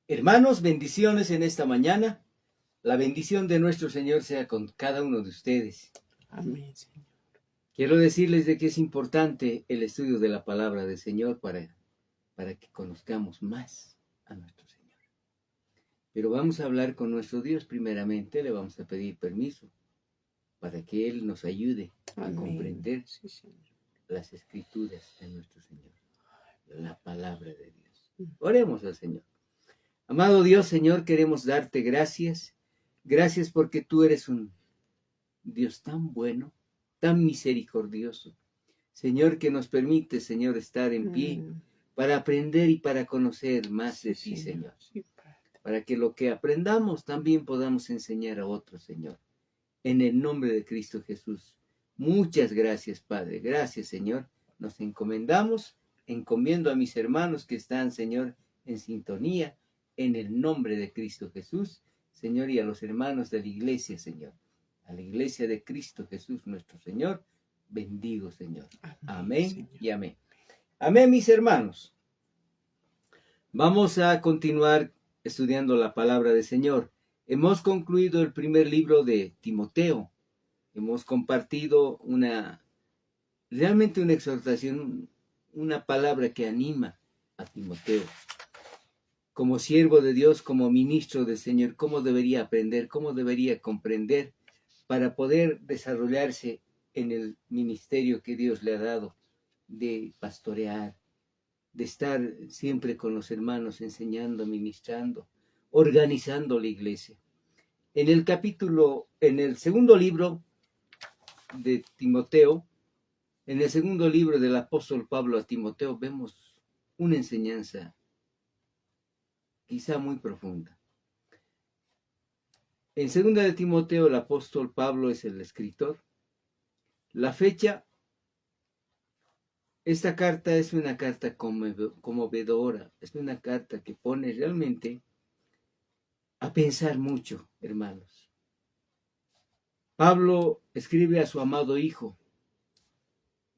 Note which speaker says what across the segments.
Speaker 1: Hermanos, bendiciones en esta mañana. La bendición de nuestro Señor sea con cada uno de ustedes.
Speaker 2: Amén, Señor.
Speaker 1: Quiero decirles de que es importante el estudio de la palabra del Señor para que conozcamos más a nuestro Señor. Pero vamos a hablar con nuestro Dios primeramente, le vamos a pedir permiso para que Él nos ayude a comprender las escrituras de nuestro Señor, la palabra de Dios. Oremos al Señor. Amado Dios, Señor, queremos darte gracias. Gracias porque tú eres un Dios tan bueno, tan misericordioso. Señor, que nos permite, Señor, estar en pie para aprender y para conocer más de ti, Señor. Para que lo que aprendamos también podamos enseñar a otros, Señor. En el nombre de Cristo Jesús. Muchas gracias, Padre. Gracias, Señor. Nos encomiendo a mis hermanos que están, Señor, en sintonía. En el nombre de Cristo Jesús, Señor, y a los hermanos de la iglesia, Señor. A la iglesia de Cristo Jesús, nuestro Señor. Bendigo, Señor. Amén, Señor. Y amén. Amén, mis hermanos. Vamos a continuar estudiando la palabra del Señor. Hemos concluido el primer libro de Timoteo. Hemos compartido realmente una exhortación, una palabra que anima a Timoteo. Como siervo de Dios, como ministro del Señor, cómo debería aprender, cómo debería comprender para poder desarrollarse en el ministerio que Dios le ha dado de pastorear, de estar siempre con los hermanos, enseñando, ministrando, organizando la iglesia. En el segundo libro de Timoteo, en el segundo libro del apóstol Pablo a Timoteo, vemos una enseñanza quizá muy profunda. En segunda de Timoteo, el apóstol Pablo es el escritor. La fecha, esta carta es una carta conmovedora, es una carta que pone realmente a pensar mucho, hermanos. Pablo escribe a su amado hijo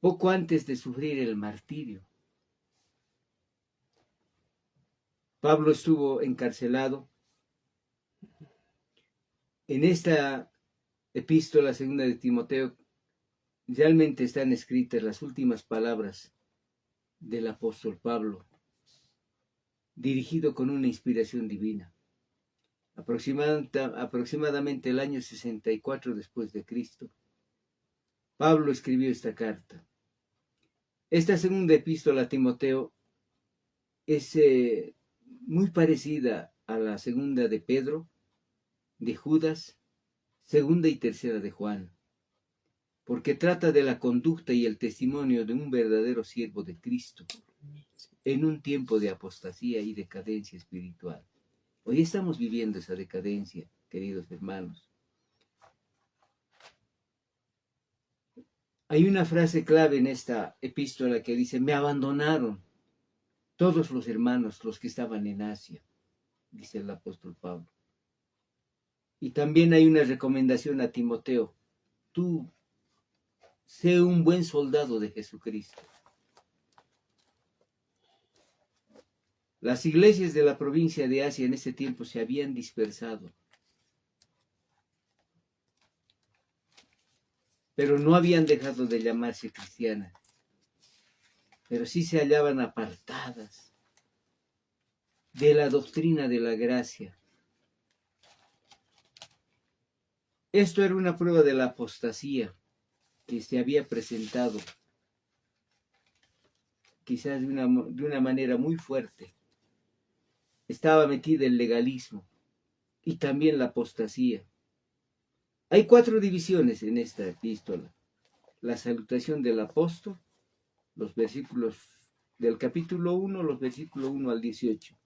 Speaker 1: poco antes de sufrir el martirio. Pablo estuvo encarcelado. En esta epístola segunda de Timoteo realmente están escritas las últimas palabras del apóstol Pablo, dirigido con una inspiración divina. Aproximadamente el año 64 después de Cristo, Pablo escribió esta carta. Esta segunda epístola a Timoteo es muy parecida a la segunda de Pedro, de Judas, segunda y tercera de Juan, porque trata de la conducta y el testimonio de un verdadero siervo de Cristo en un tiempo de apostasía y decadencia espiritual. Hoy estamos viviendo esa decadencia, queridos hermanos. Hay una frase clave en esta epístola que dice: me abandonaron todos los hermanos, los que estaban en Asia, dice el apóstol Pablo. Y también hay una recomendación a Timoteo: tú sé un buen soldado de Jesucristo. Las iglesias de la provincia de Asia en ese tiempo se habían dispersado, pero no habían dejado de llamarse cristianas, pero sí se hallaban apartadas de la doctrina de la gracia. Esto era una prueba de la apostasía que se había presentado, quizás de una manera muy fuerte. Estaba metida el legalismo y también la apostasía. Hay 4 divisiones en esta epístola: la salutación del apóstol, los versículos del capítulo 1, los versículos 1 al 18.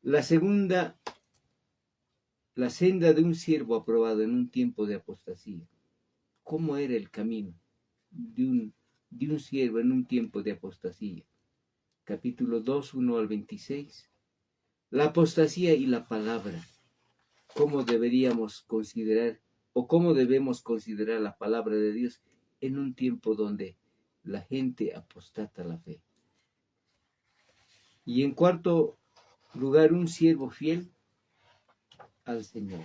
Speaker 1: La segunda, la senda de un siervo aprobado en un tiempo de apostasía. ¿Cómo era el camino de un siervo en un tiempo de apostasía? Capítulo 2, 1 al 26. La apostasía y la palabra. ¿Cómo deberíamos considerar o cómo debemos considerar la palabra de Dios en un tiempo donde la gente apostata la fe? Y en cuarto lugar un siervo fiel al Señor.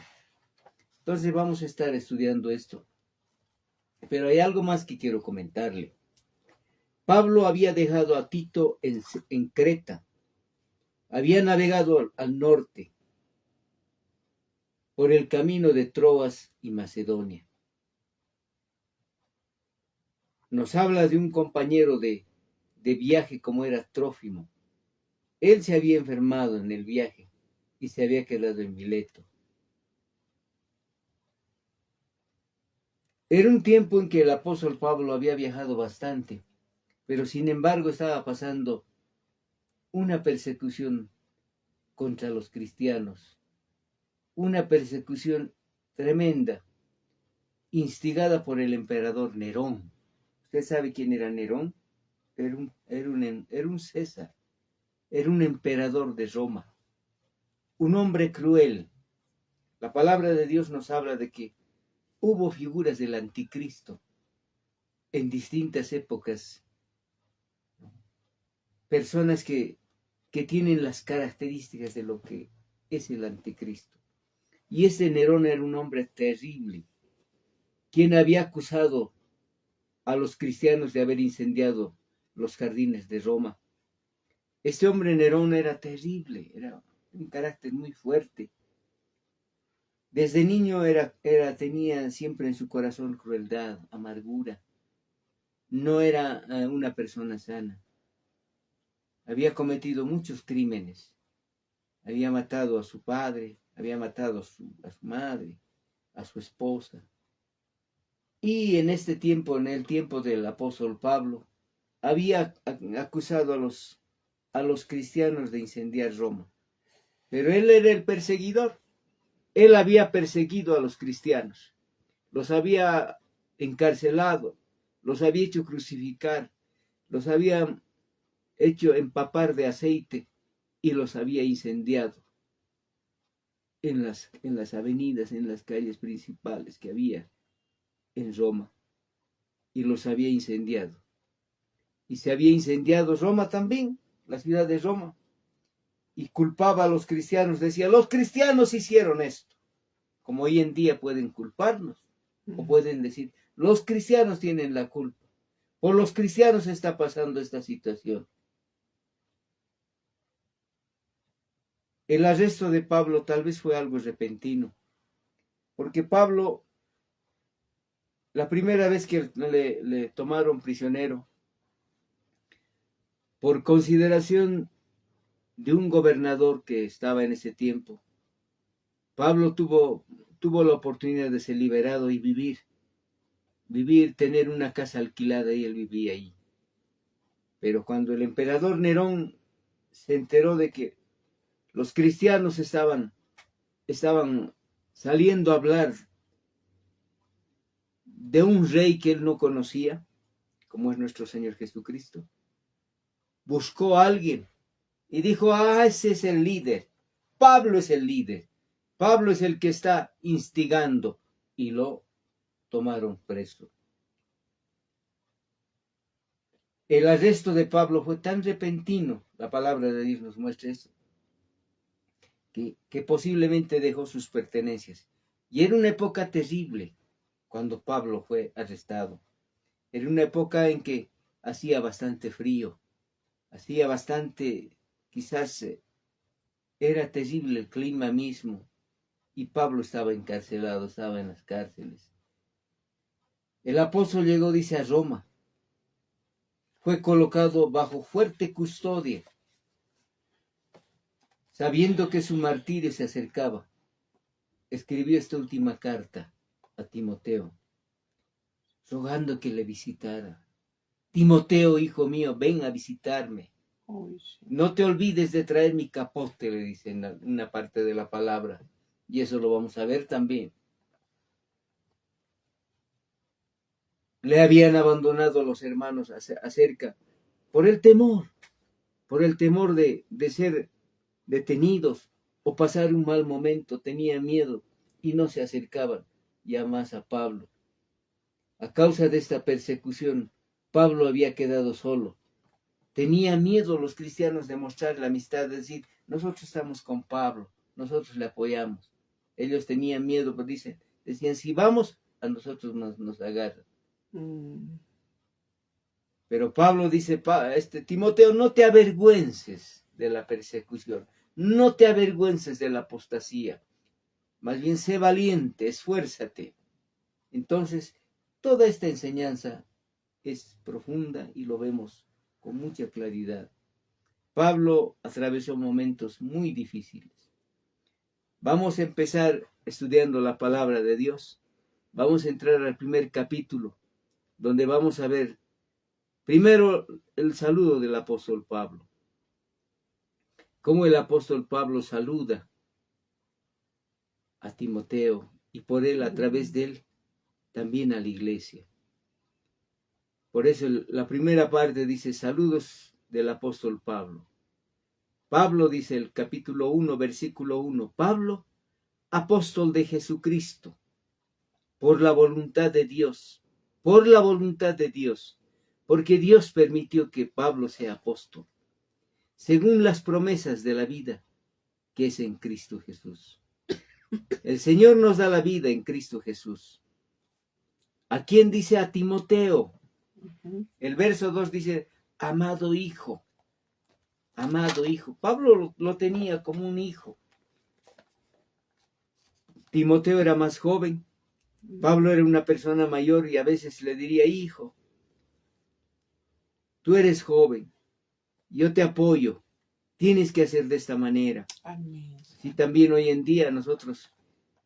Speaker 1: Entonces vamos a estar estudiando esto. Pero hay algo más que quiero comentarle. Pablo había dejado a Tito en Creta. Había navegado al norte por el camino de Troas y Macedonia. Nos habla de un compañero de viaje como era Trófimo. Él se había enfermado en el viaje y se había quedado en Mileto. Era un tiempo en que el apóstol Pablo había viajado bastante, pero sin embargo estaba pasando una persecución contra los cristianos, una persecución tremenda, instigada por el emperador Nerón. ¿Usted sabe quién era Nerón? Era un César, era un emperador de Roma, un hombre cruel. La palabra de Dios nos habla de que hubo figuras del anticristo en distintas épocas, personas que tienen las características de lo que es el anticristo. Y ese Nerón era un hombre terrible, quien había acusado a los cristianos de haber incendiado los jardines de Roma. Este hombre Nerón era terrible, era un carácter muy fuerte. Desde niño tenía siempre en su corazón crueldad, amargura. No era una persona sana. Había cometido muchos crímenes. Había matado a su padre, había matado a su madre, a su esposa. Y en este tiempo, en el tiempo del apóstol Pablo, había acusado a los cristianos de incendiar Roma. Pero él era el perseguidor. Él había perseguido a los cristianos. Los había encarcelado, los había hecho crucificar, los había hecho empapar de aceite y los había incendiado en las avenidas, en las calles principales que había en Roma, y los había incendiado. Y se había incendiado Roma también, la ciudad de Roma, y culpaba a los cristianos, decía, los cristianos hicieron esto, como hoy en día pueden culparnos, o pueden decir, los cristianos tienen la culpa, por los cristianos está pasando esta situación. El arresto de Pablo tal vez fue algo repentino, porque Pablo, la primera vez que le tomaron prisionero, por consideración de un gobernador que estaba en ese tiempo, Pablo tuvo la oportunidad de ser liberado y vivir, tener una casa alquilada y él vivía ahí. Pero cuando el emperador Nerón se enteró de que los cristianos estaban saliendo a hablar de un rey que él no conocía, como es nuestro Señor Jesucristo, buscó a alguien y dijo, ese es el líder, Pablo es el líder, Pablo es el que está instigando, y lo tomaron preso. El arresto de Pablo fue tan repentino, la palabra de Dios nos muestra eso, que posiblemente dejó sus pertenencias. Y era una época terrible cuando Pablo fue arrestado. Era una época en que hacía bastante frío, hacía bastante, quizás era terrible el clima mismo, y Pablo estaba encarcelado, estaba en las cárceles. El apóstol llegó, dice, a Roma. Fue colocado bajo fuerte custodia, sabiendo que su martirio se acercaba. Escribió esta última carta a Timoteo, rogando que le visitara. Timoteo, hijo mío, ven a visitarme. No te olvides de traer mi capote, le dice en una parte de la palabra. Y eso lo vamos a ver también. Le habían abandonado a los hermanos acerca, por el temor de ser detenidos o pasar un mal momento. Tenían miedo y no se acercaban ya más a Pablo. A causa de esta persecución, Pablo había quedado solo. Tenía miedo los cristianos de mostrar la amistad, de decir, nosotros estamos con Pablo, nosotros le apoyamos. Ellos tenían miedo, pero decían, si vamos, a nosotros nos agarran. Pero Pablo dice, Timoteo, no te avergüences de la persecución, no te avergüences de la apostasía, más bien sé valiente, esfuérzate. Entonces, toda esta enseñanza es profunda y lo vemos con mucha claridad. Pablo atravesó momentos muy difíciles. Vamos a empezar estudiando la palabra de Dios. Vamos a entrar al primer capítulo, donde vamos a ver primero el saludo del apóstol Pablo. Cómo el apóstol Pablo saluda a Timoteo y por él, a través de él, también a la iglesia. Por eso la primera parte dice, saludos del apóstol Pablo. Pablo dice el capítulo 1, versículo 1, Pablo, apóstol de Jesucristo, por la voluntad de Dios, porque Dios permitió que Pablo sea apóstol, según las promesas de la vida que es en Cristo Jesús. El Señor nos da la vida en Cristo Jesús. ¿A quién dice? A Timoteo. El verso 2 dice, amado hijo. Amado hijo. Pablo lo tenía como un hijo. Timoteo era más joven. Pablo era una persona mayor y a veces le diría, hijo, tú eres joven, yo te apoyo, tienes que hacer de esta manera.
Speaker 2: Amén.
Speaker 1: Si también hoy en día nosotros,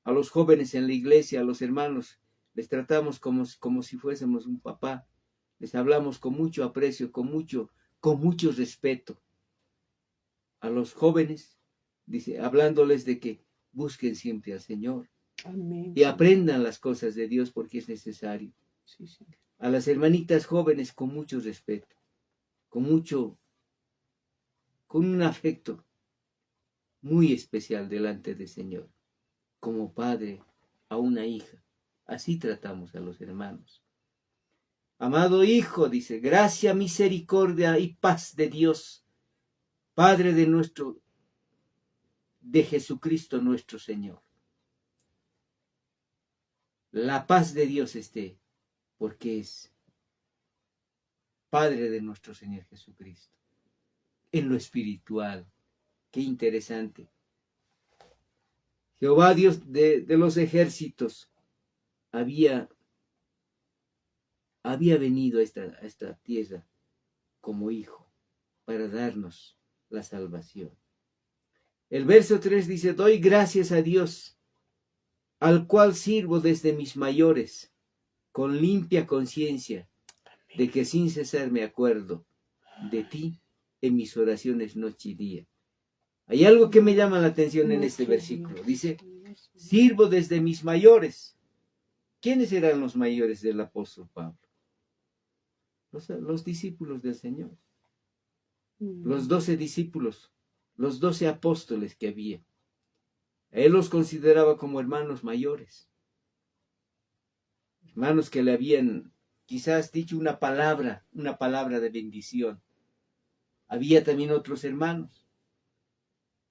Speaker 1: a los jóvenes en la iglesia, a los hermanos, les tratamos como si fuésemos un papá, les hablamos con mucho aprecio, con mucho respeto. A los jóvenes, dice, hablándoles de que busquen siempre al Señor.
Speaker 2: Amén.
Speaker 1: Y aprendan las cosas de Dios porque es necesario.
Speaker 2: Sí, Señor.
Speaker 1: A las hermanitas jóvenes con mucho respeto, con un afecto muy especial delante del Señor, como padre a una hija. Así tratamos a los hermanos. Amado hijo, dice, gracia, misericordia y paz de Dios, Padre de Jesucristo nuestro Señor. La paz de Dios esté, porque es Padre de nuestro Señor Jesucristo. En lo espiritual, qué interesante. Jehová Dios de los ejércitos había venido a esta tierra como hijo para darnos la salvación. El verso 3 dice, doy gracias a Dios, al cual sirvo desde mis mayores, con limpia conciencia, de que sin cesar me acuerdo de ti en mis oraciones noche y día. Hay algo que me llama la atención en este versículo. Dice, sirvo desde mis mayores. ¿Quiénes eran los mayores del apóstol Pablo? Los discípulos del Señor. Los 12 discípulos, los 12 apóstoles que había. Él los consideraba como hermanos mayores. Hermanos que le habían quizás dicho una palabra de bendición. Había también otros hermanos.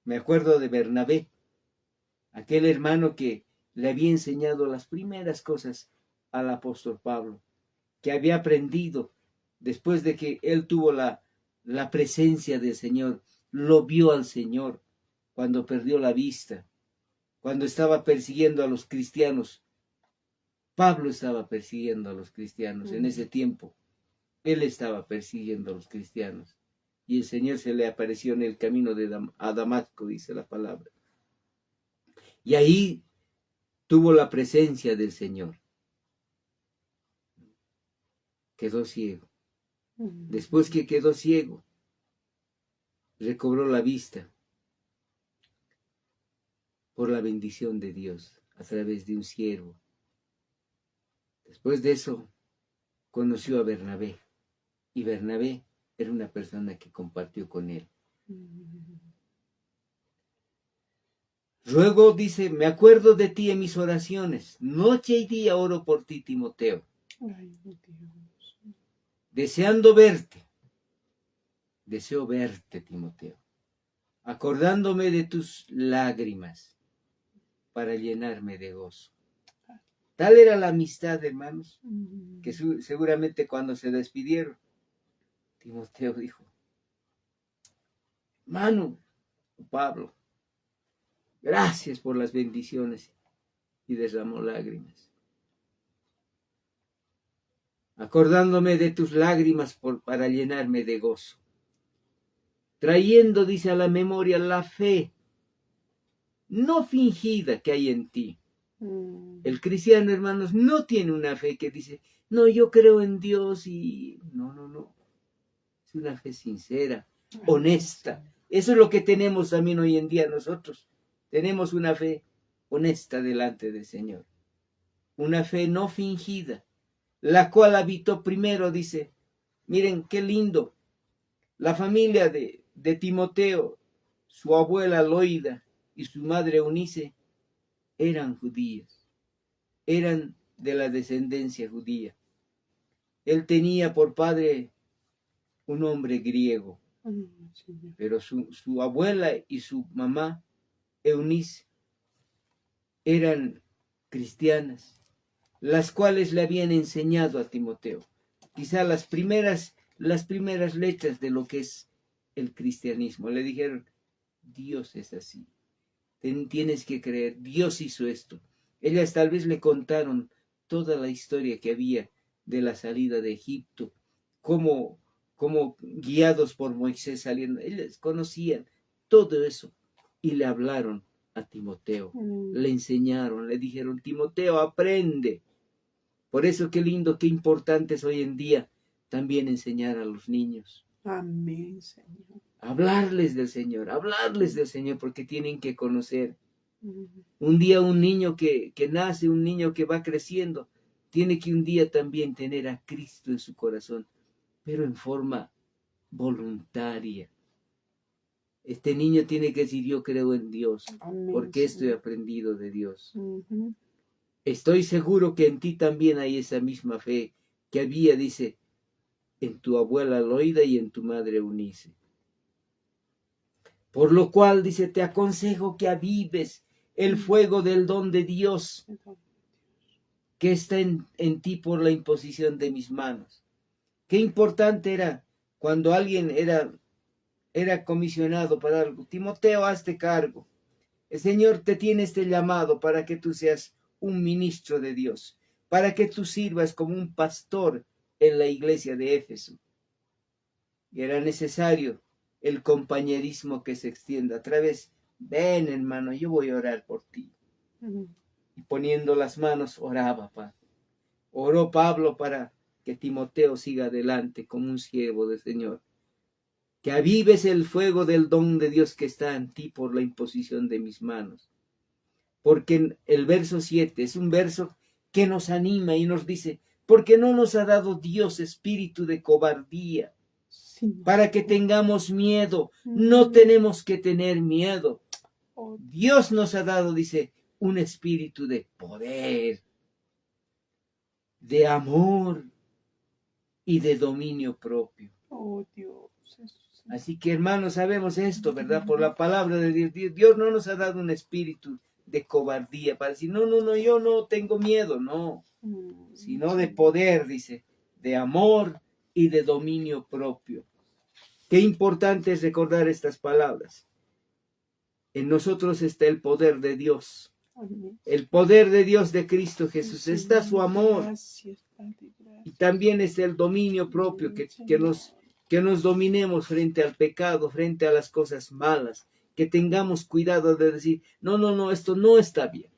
Speaker 1: Me acuerdo de Bernabé, aquel hermano que le había enseñado las primeras cosas al apóstol Pablo, que había aprendido después de que él tuvo la presencia del Señor, lo vio al Señor cuando perdió la vista, cuando estaba persiguiendo a los cristianos. Pablo estaba persiguiendo a los cristianos en ese tiempo. Él estaba persiguiendo a los cristianos. Y el Señor se le apareció en el camino a Damasco, dice la palabra. Y ahí tuvo la presencia del Señor. Quedó ciego. Después que quedó ciego, recobró la vista por la bendición de Dios a través de un siervo. Después de eso, conoció a Bernabé. Y Bernabé era una persona que compartió con él. Luego dice, me acuerdo de ti en mis oraciones. Noche y día oro por ti, Timoteo.
Speaker 2: Ay, Dios.
Speaker 1: Deseando verte. deseo verte, Timoteo, acordándome de tus lágrimas para llenarme de gozo. Tal era la amistad, hermanos, que seguramente cuando se despidieron, Timoteo dijo, hermano Pablo, gracias por las bendiciones, y derramó lágrimas. Acordándome de tus lágrimas para llenarme de gozo. Trayendo, dice, a la memoria la fe no fingida que hay en ti. El cristiano, hermanos, no tiene una fe que dice, no, yo creo en Dios y... No. Es una fe sincera, honesta. Eso es lo que tenemos también hoy en día nosotros. Tenemos una fe honesta delante del Señor. Una fe no fingida, la cual habitó primero, dice, miren qué lindo, la familia de Timoteo, su abuela Loida y su madre Eunice eran judías, eran de la descendencia judía. Él tenía por padre un hombre griego, pero su abuela y su mamá Eunice eran cristianas, las cuales le habían enseñado a Timoteo, quizá las primeras letras de lo que es el cristianismo. Le dijeron, Dios es así, tienes que creer, Dios hizo esto. Ellas tal vez le contaron toda la historia que había de la salida de Egipto, cómo guiados por Moisés saliendo, ellas conocían todo eso y le hablaron a Timoteo, le enseñaron, le dijeron, Timoteo, aprende. Por eso qué lindo, qué importante es hoy en día también enseñar a los niños.
Speaker 2: Amén, Señor.
Speaker 1: Hablarles del Señor, porque tienen que conocer. Un día un niño que nace, un niño que va creciendo, tiene que un día también tener a Cristo en su corazón, pero en forma voluntaria. Este niño tiene que decir, yo creo en Dios,
Speaker 2: Amén,
Speaker 1: porque esto he
Speaker 2: Señor.
Speaker 1: aprendido de Dios. Estoy seguro que en ti también hay esa misma fe que había, dice, en tu abuela Loida y en tu madre Eunice. Por lo cual, dice, te aconsejo que avives el fuego del don de Dios que está en ti por la imposición de mis manos. Qué importante era cuando alguien era comisionado para algo. Timoteo, hazte cargo. El Señor te tiene este llamado para que tú seas un ministro de Dios, para que tú sirvas como un pastor en la iglesia de Éfeso. Y era necesario el compañerismo que se extienda a través, ven hermano, yo voy a orar por ti. Y poniendo las manos, oraba Pablo. Oró Pablo para que Timoteo siga adelante como un siervo del Señor. Que avives el fuego del don de Dios que está en ti por la imposición de mis manos. Porque el verso 7 es un verso que nos anima y nos dice, porque no nos ha dado Dios espíritu de cobardía, para que tengamos miedo. No tenemos que tener miedo. Dios nos ha dado, dice, un espíritu de poder, de amor y de dominio propio.
Speaker 2: Oh, Dios.
Speaker 1: Así que, hermanos, sabemos esto, ¿verdad? Por la palabra de Dios. Dios no nos ha dado un espíritu de cobardía para decir, no, yo no tengo miedo, no. Sino de poder, dice, de amor y de dominio propio. Qué importante es recordar estas palabras. En nosotros está el poder de Dios. El poder de Dios de Cristo Jesús. Está su amor. Y también está el dominio propio que nos dominemos frente al pecado, frente a las cosas malas, que tengamos cuidado de decir, no, esto no está bien,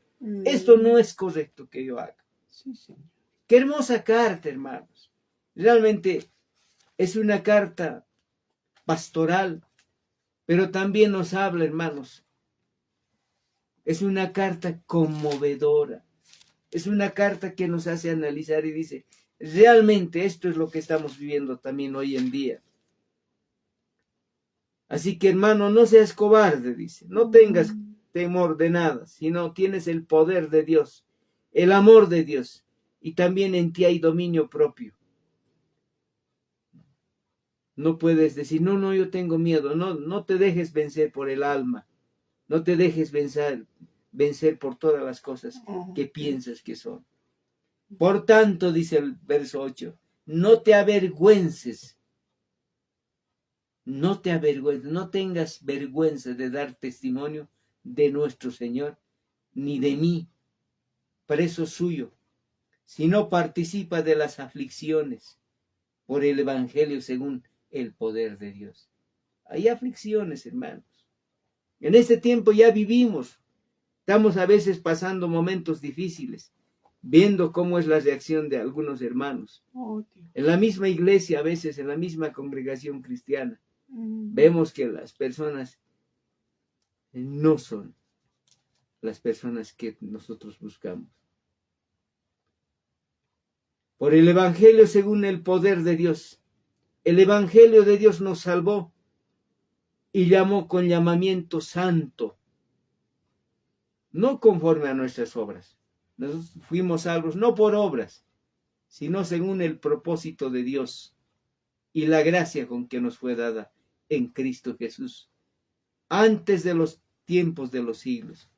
Speaker 1: esto no es correcto que yo haga. Qué hermosa carta, hermanos. Realmente es una carta pastoral, pero también nos habla, hermanos. Es una carta conmovedora, es una carta que nos hace analizar y dice, realmente esto es lo que estamos viviendo también hoy en día. Así que, hermano, no seas cobarde, dice. No tengas temor de nada, sino tienes el poder de Dios, el amor de Dios, y también en ti hay dominio propio. No puedes decir, no, yo tengo miedo. No te dejes vencer por el alma. No te dejes vencer por todas las cosas que piensas que son. Por tanto, dice el verso 8, no te avergüences. No te avergüences, no tengas vergüenza de dar testimonio de nuestro Señor, ni de mí, preso suyo, sino participa de las aflicciones por el Evangelio según el poder de Dios. Hay aflicciones, hermanos. En este tiempo ya vivimos. Estamos a veces pasando momentos difíciles, viendo cómo es la reacción de algunos hermanos. En la misma iglesia, a veces en la misma congregación cristiana, vemos que las personas no son las personas que nosotros buscamos. Por el Evangelio según el poder de Dios. El Evangelio de Dios nos salvó y llamó con llamamiento santo, no conforme a nuestras obras. Nosotros fuimos salvos no por obras, sino según el propósito de Dios y la gracia con que nos fue dada en Cristo Jesús. Antes de los tiempos de los siglos,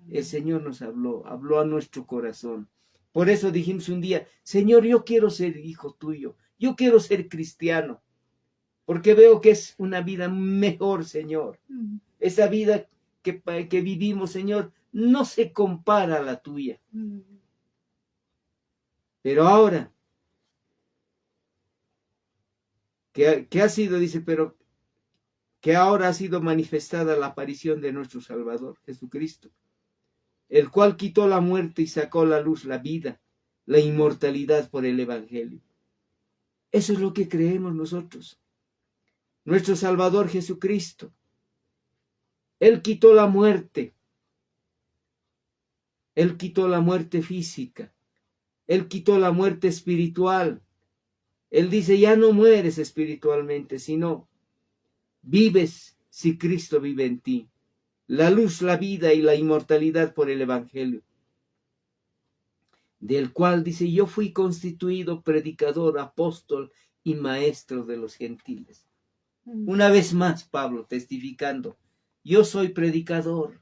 Speaker 1: el Señor nos habló a nuestro corazón. Por eso dijimos un día, Señor, yo quiero ser hijo tuyo, yo quiero ser cristiano, porque veo que es una vida mejor, Señor. Esa vida que vivimos, Señor, no se compara a la tuya. Pero ahora, que ha sido, dice, pero que ahora ha sido manifestada la aparición de nuestro Salvador, Jesucristo, el cual quitó la muerte y sacó a la luz la vida, la inmortalidad por el Evangelio. Eso es lo que creemos nosotros. Nuestro Salvador Jesucristo. Él quitó la muerte. Él quitó la muerte física. Él quitó la muerte espiritual. Él dice, ya no mueres espiritualmente, sino vives si Cristo vive en ti. La luz, la vida y la inmortalidad por el Evangelio, del cual dice, yo fui constituido predicador, apóstol y maestro de los gentiles. Una vez más, Pablo testificando, yo soy predicador,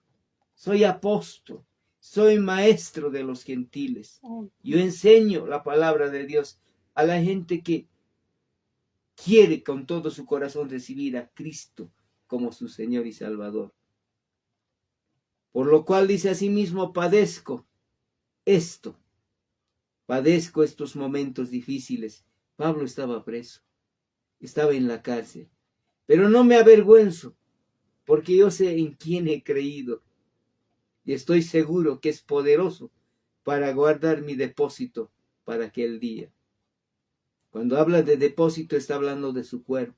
Speaker 1: soy apóstol, soy maestro de los gentiles. Yo enseño la palabra de Dios a la gente que quiere con todo su corazón recibir a Cristo como su Señor y Salvador. Por lo cual dice asimismo, padezco estos momentos difíciles. Pablo estaba preso, estaba en la cárcel, pero no me avergüenzo, porque yo sé en quién he creído y estoy seguro que es poderoso para guardar mi depósito para aquel día. Cuando habla de depósito está hablando de su cuerpo.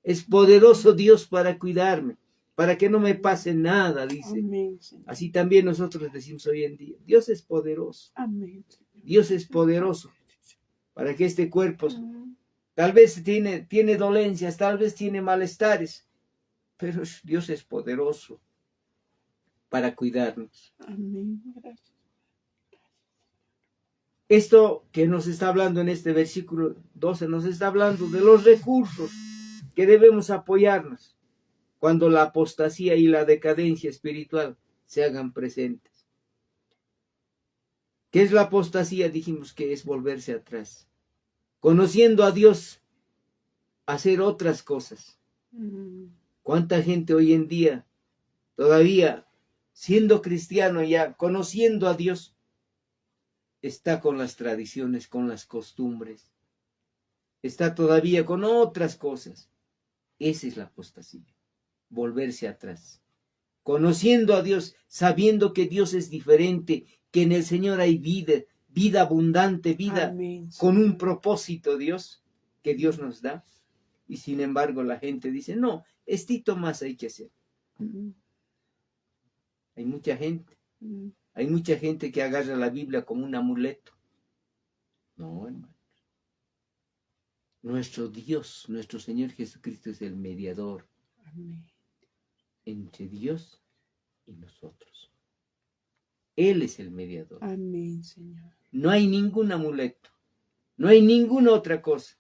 Speaker 1: Es poderoso Dios para cuidarme, para que no me pase nada, dice.
Speaker 2: Amén,
Speaker 1: así también nosotros decimos hoy en día, Dios es poderoso.
Speaker 2: Amén,
Speaker 1: Dios es poderoso para que este cuerpo tal vez tiene dolencias, tal vez tiene malestares, pero Dios es poderoso para cuidarnos.
Speaker 2: Amén. Gracias.
Speaker 1: Esto que nos está hablando en este versículo 12, nos está hablando de los recursos que debemos apoyarnos cuando la apostasía y la decadencia espiritual se hagan presentes. ¿Qué es la apostasía? Dijimos que es volverse atrás. Conociendo a Dios, hacer otras cosas. ¿Cuánta gente hoy en día, todavía siendo cristiano ya, conociendo a Dios, está con las tradiciones, con las costumbres? Está todavía con otras cosas. Esa es la apostasía. Volverse atrás. Conociendo a Dios, sabiendo que Dios es diferente, que en el Señor hay vida abundante, vida
Speaker 2: Amén,
Speaker 1: con un propósito, Dios, que Dios nos da. Y sin embargo la gente dice, no, estito más hay que hacer. Hay mucha gente que agarra la Biblia como un amuleto. No, hermano. Nuestro Dios, nuestro Señor Jesucristo es el mediador.
Speaker 2: Amén.
Speaker 1: Entre Dios y nosotros. Él es el mediador.
Speaker 2: Amén, Señor.
Speaker 1: No hay ningún amuleto. No hay ninguna otra cosa.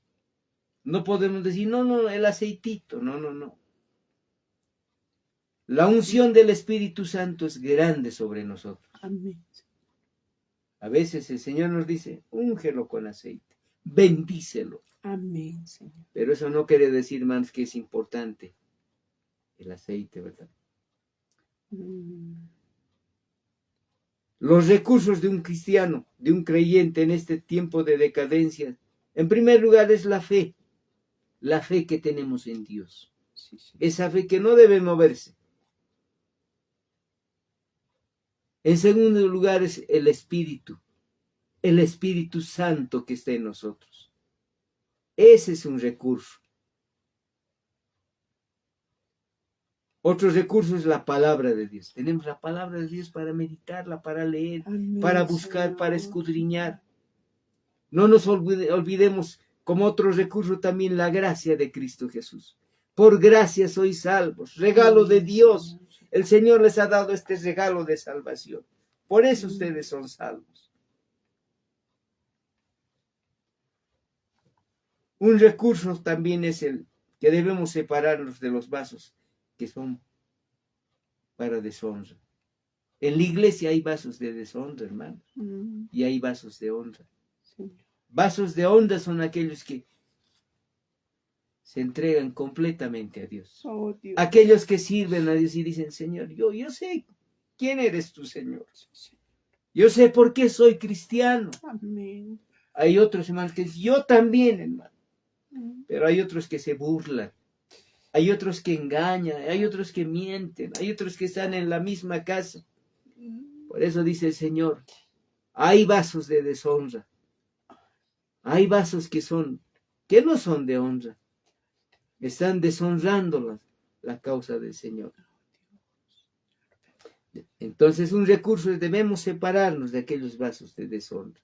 Speaker 1: No podemos decir, no, no, el aceitito, no, no, no. La unción del Espíritu Santo es grande sobre nosotros.
Speaker 2: Amén.
Speaker 1: A veces el Señor nos dice, úngelo con aceite, bendícelo.
Speaker 2: Amén, Señor.
Speaker 1: Pero eso no quiere decir, hermanos, que es importante el aceite, ¿verdad? Los recursos de un cristiano, de un creyente en este tiempo de decadencia, en primer lugar es la fe que tenemos en Dios.
Speaker 2: Sí, sí.
Speaker 1: Esa fe que no debe moverse. En segundo lugar es el Espíritu Santo que está en nosotros. Ese es un recurso. Otro recurso es la palabra de Dios. Tenemos la palabra de Dios para meditarla, para leer,
Speaker 2: Amén,
Speaker 1: para buscar,
Speaker 2: Señor.
Speaker 1: para escudriñar. No nos olvidemos como otro recurso también la gracia de Cristo Jesús. Por gracia sois salvos, regalo de
Speaker 2: Amén,
Speaker 1: Dios.
Speaker 2: Señor.
Speaker 1: El Señor les ha dado este regalo de salvación. Por eso ustedes son salvos. Un recurso también es el que debemos separarnos de los vasos que son para deshonra. En la iglesia hay vasos de deshonra, hermanos, y hay vasos de honra.
Speaker 2: Señor.
Speaker 1: Vasos de honra son aquellos que se entregan completamente a Dios.
Speaker 2: Oh, Dios.
Speaker 1: Aquellos que sirven a Dios y dicen, Señor, yo sé quién eres tú, Señor. Yo sé por qué soy cristiano.
Speaker 2: Amén.
Speaker 1: Hay otros hermanos que dicen, yo también, hermano. Pero hay otros que se burlan. Hay otros que engañan. Hay otros que mienten. Hay otros que están en la misma casa. Por eso dice el Señor, hay vasos de deshonra. Hay vasos que no son de honra. Están deshonrando la causa del Señor. Entonces, un recurso es debemos separarnos de aquellos vasos de deshonra.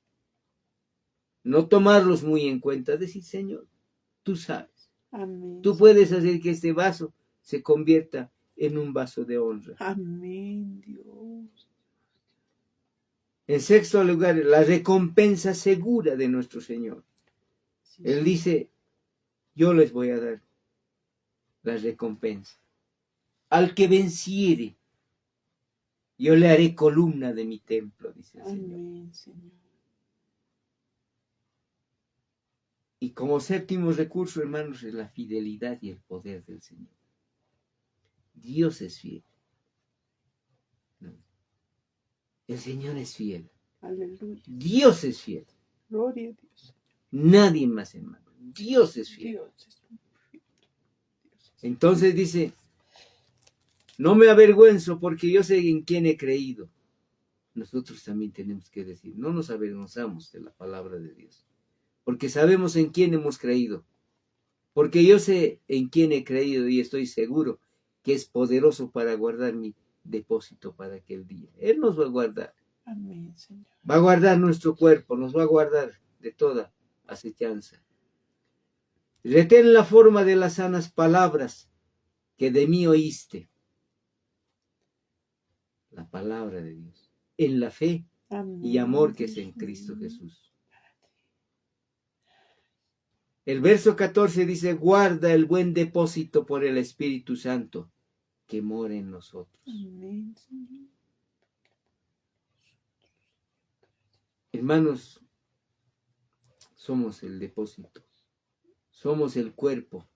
Speaker 1: No tomarlos muy en cuenta. Decir, Señor, tú sabes.
Speaker 2: Amén.
Speaker 1: Tú puedes hacer que este vaso se convierta en un vaso de honra.
Speaker 2: Amén, Dios.
Speaker 1: En sexto lugar, la recompensa segura de nuestro Señor.
Speaker 2: Sí,
Speaker 1: Él dice, yo les voy a dar la recompensa. Al que venciere, yo le haré columna de mi templo, dice el Señor.
Speaker 2: Amén, Señor.
Speaker 1: Y como séptimo recurso, hermanos, es la fidelidad y el poder del Señor. Dios es fiel. El Señor es fiel.
Speaker 2: Aleluya.
Speaker 1: Dios es fiel.
Speaker 2: Gloria a Dios.
Speaker 1: Nadie más, hermano. Dios es fiel.
Speaker 2: Dios es fiel.
Speaker 1: Entonces dice, no me avergüenzo porque yo sé en quién he creído. Nosotros también tenemos que decir, no nos avergonzamos de la palabra de Dios, porque sabemos en quién hemos creído, porque yo sé en quién he creído y estoy seguro que es poderoso para guardar mi depósito para aquel día. Él nos va a guardar.
Speaker 2: Amén, Señor.
Speaker 1: Va a guardar nuestro cuerpo, nos va a guardar de toda acechanza. Retén la forma de las sanas palabras que de mí oíste. La palabra de Dios. En la fe
Speaker 2: Amén.
Speaker 1: y amor que es en Cristo Jesús. El verso 14 dice, guarda el buen depósito por el Espíritu Santo que mora en nosotros.
Speaker 2: Amén, Señor.
Speaker 1: Hermanos, somos el depósito. Somos el cuerpo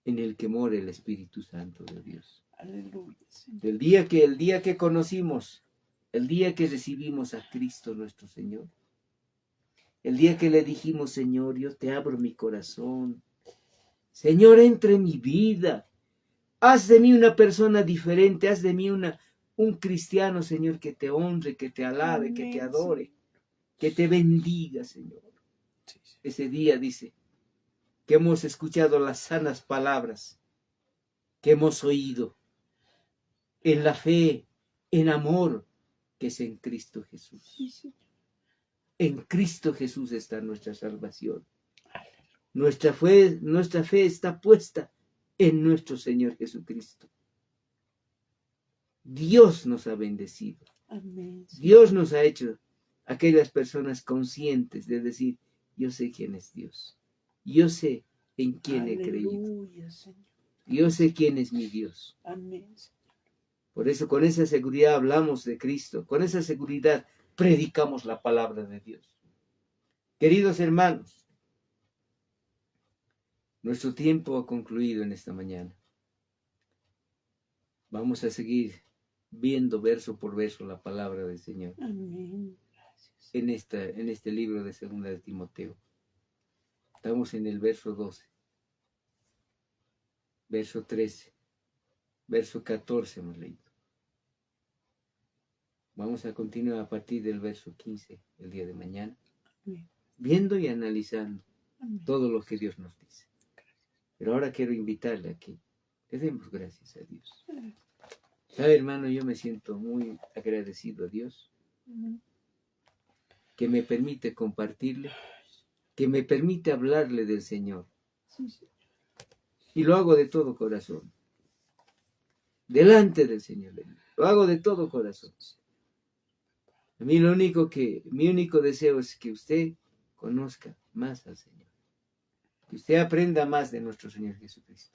Speaker 1: en el que mora el Espíritu Santo de Dios.
Speaker 2: Aleluya, Señor.
Speaker 1: El día que conocimos, el día que recibimos a Cristo nuestro Señor, el día que le dijimos, Señor, yo te abro mi corazón. Señor, entra en mi vida. Haz de mí una persona diferente. Haz de mí un cristiano, Señor, que te honre, que te alabe,
Speaker 2: Amén,
Speaker 1: que te adore, que te bendiga, Señor.
Speaker 2: Sí, sí.
Speaker 1: Ese día dice que hemos escuchado las sanas palabras, que hemos oído en la fe, en amor, que es en Cristo Jesús.
Speaker 2: Sí, Señor.
Speaker 1: En Cristo Jesús está nuestra salvación. Nuestra fe está puesta en nuestro Señor Jesucristo. Dios nos ha bendecido.
Speaker 2: Amén, Señor.
Speaker 1: Dios nos ha hecho aquellas personas conscientes de decir, yo sé quién es Dios. Yo sé en quién he creído.
Speaker 2: Aleluya, Señor.
Speaker 1: Yo sé quién es mi Dios.
Speaker 2: Amén, Señor.
Speaker 1: Por eso con esa seguridad hablamos de Cristo. Con esa seguridad predicamos la palabra de Dios. Queridos hermanos, nuestro tiempo ha concluido en esta mañana. Vamos a seguir viendo verso por verso la palabra del Señor
Speaker 2: Amén. Gracias.
Speaker 1: en este libro de Segunda de Timoteo. Estamos en el verso 12, verso 13, verso 14 hemos leído. Vamos a continuar a partir del verso 15 el día de mañana,
Speaker 2: Amén.
Speaker 1: viendo y analizando
Speaker 2: Amén.
Speaker 1: todo lo que Dios nos dice. Pero ahora quiero invitarle a que le demos gracias a Dios. ¿Sabe, hermano? Yo me siento muy agradecido a Dios
Speaker 2: Amén.
Speaker 1: que me permite compartirle, que me permite hablarle del Señor.
Speaker 2: Sí, Señor.
Speaker 1: Y lo hago de todo corazón. Delante del Señor. Lo hago de todo corazón. A mí mi único deseo es que usted conozca más al Señor. Que usted aprenda más de nuestro Señor Jesucristo.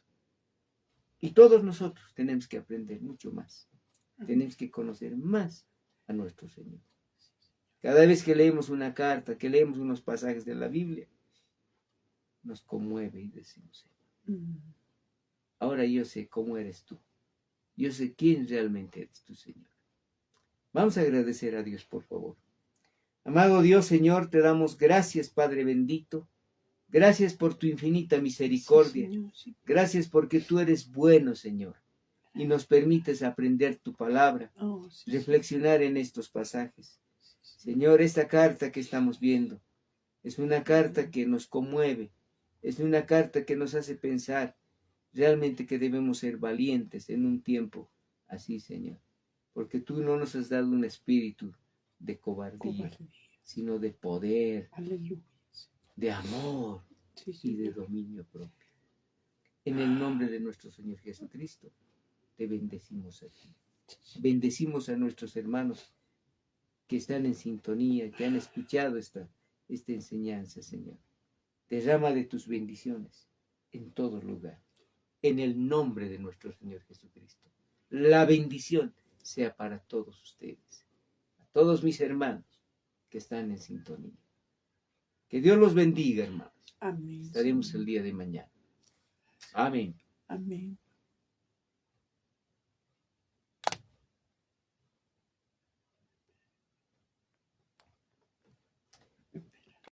Speaker 1: Y todos nosotros tenemos que aprender mucho más. Tenemos que conocer más a nuestro Señor. Cada vez que leemos una carta, que leemos unos pasajes de la Biblia, nos conmueve y decimos, ahora yo sé cómo eres tú. Yo sé quién realmente eres tú, Señor. Vamos a agradecer a Dios, por favor. Amado Dios, Señor, te damos gracias, Padre bendito. Gracias por tu infinita misericordia.
Speaker 2: Sí, Señor, sí.
Speaker 1: Gracias porque tú eres bueno, Señor, y nos permites aprender tu palabra,
Speaker 2: Oh, sí,
Speaker 1: reflexionar en estos pasajes. Señor, esta carta que estamos viendo es una carta que nos conmueve, es una carta que nos hace pensar realmente que debemos ser valientes en un tiempo así, Señor, porque tú no nos has dado un espíritu de cobardía, sino de poder,
Speaker 2: Aleluya.
Speaker 1: de amor
Speaker 2: Sí,
Speaker 1: y de
Speaker 2: Señor.
Speaker 1: dominio propio. En el nombre de nuestro Señor Jesucristo, te bendecimos a ti. Bendecimos a nuestros hermanos que están en sintonía, que han escuchado esta enseñanza, Señor. Derrama de tus bendiciones en todo lugar. En el nombre de nuestro Señor Jesucristo. La bendición sea para todos ustedes, a todos mis hermanos que están en sintonía. Que Dios los bendiga, hermanos.
Speaker 2: Amén.
Speaker 1: Estaremos
Speaker 2: Señor.
Speaker 1: el día de mañana. Amén.
Speaker 2: Amén.